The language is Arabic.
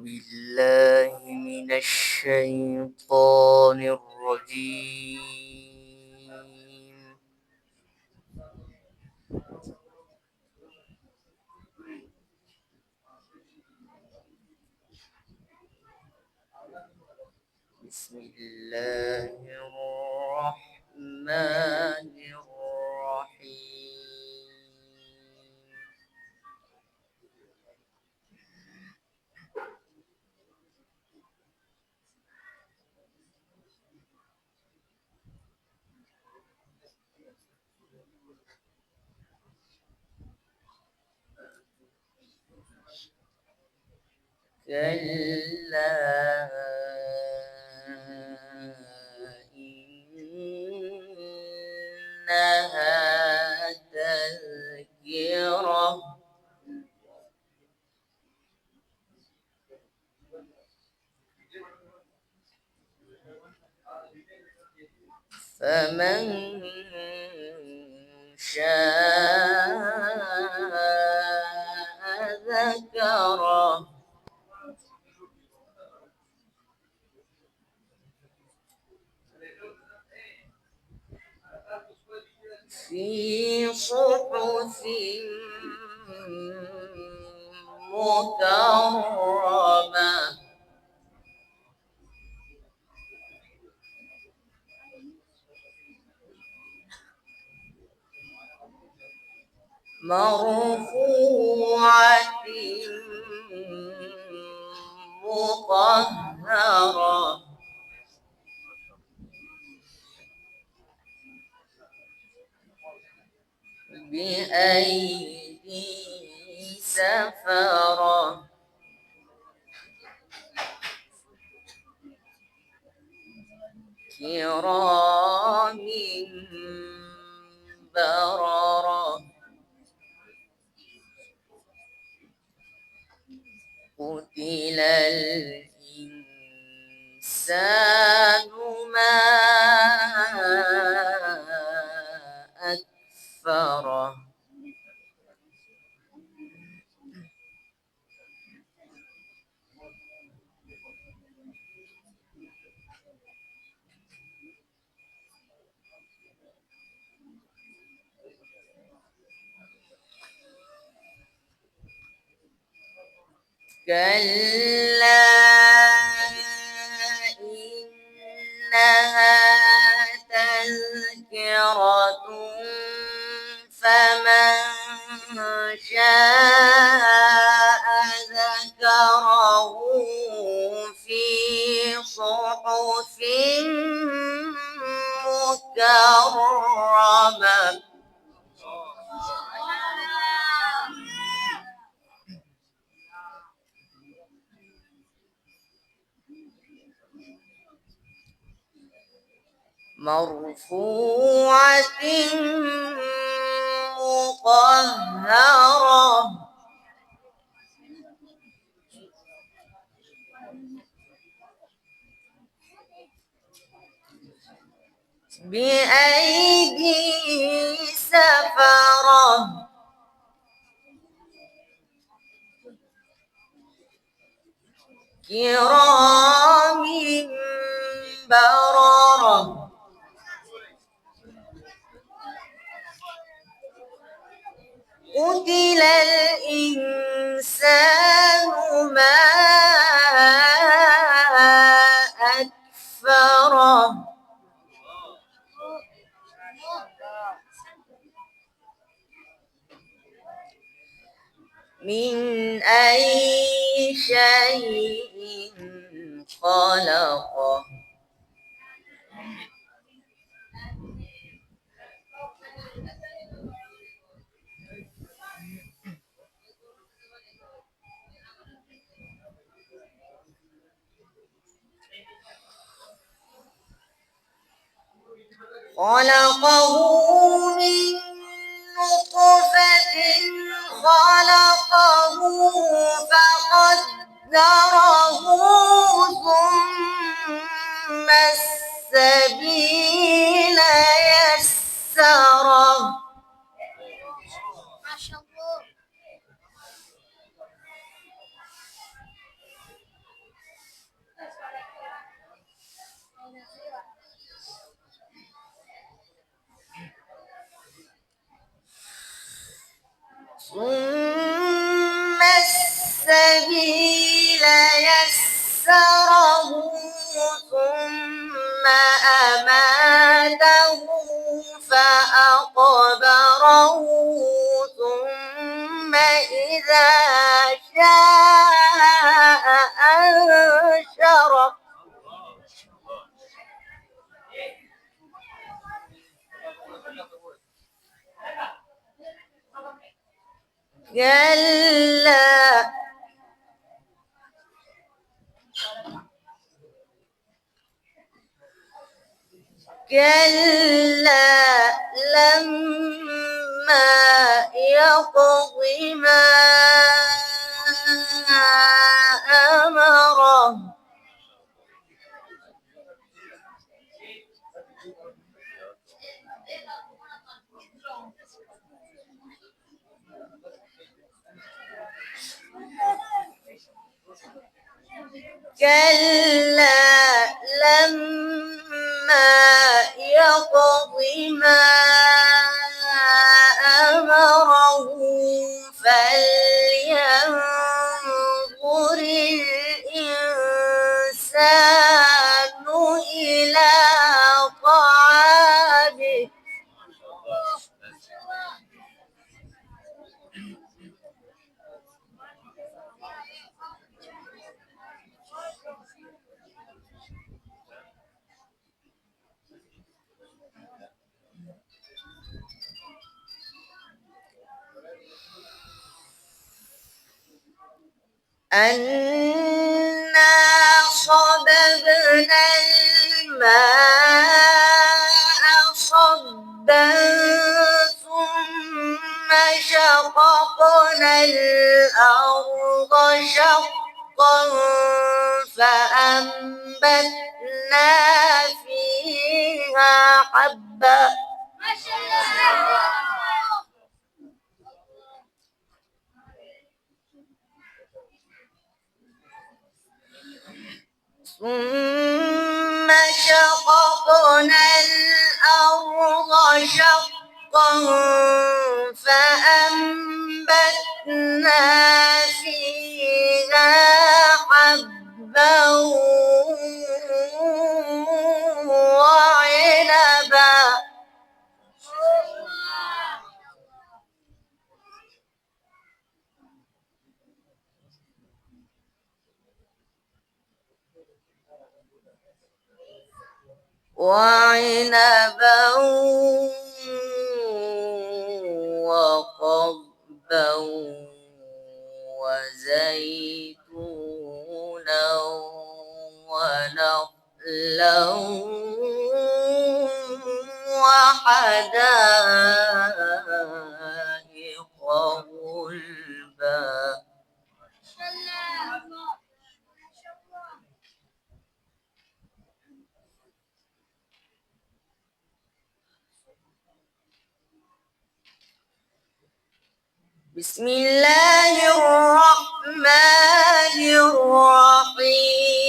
بالله من الشيطان الرجيم. بسم الله الرحمن الرحيم. كلا إنها تذكرة فمن شاء ذكره في صحف مكرمة مرفوعة مطهرة بأيدي سفرة كرام بررة قتل الإنسان ما أكفره كلا إنها تذكرة فمن شاء ذكره في صحف مكرمة مرفوعة مطهرة بأيدي سفرة كرام بررة قتل الإنسان ما أكفره من أي شيء خلقه خلقه من نطفة خلقه فقدره ثم السبيل يسره ما شاء الله ثم السبيل يسره ثم أماته فأقبره ثم إذا شاء أنشره كلا لما يقض ما أمره كلا لما يقض ما أمره فلينظر الإنسان إلى طعامه أنا صببنا الماء صبا ثم شققنا الأرض شقا فأنبتنا فيها حبا ثم شققنا الأرض شقا فأنبتنا فيها حبا وعنبا وقضبا وزيتونا ونخلا وحدائق غلبا بسم الله الرحمن الرحيم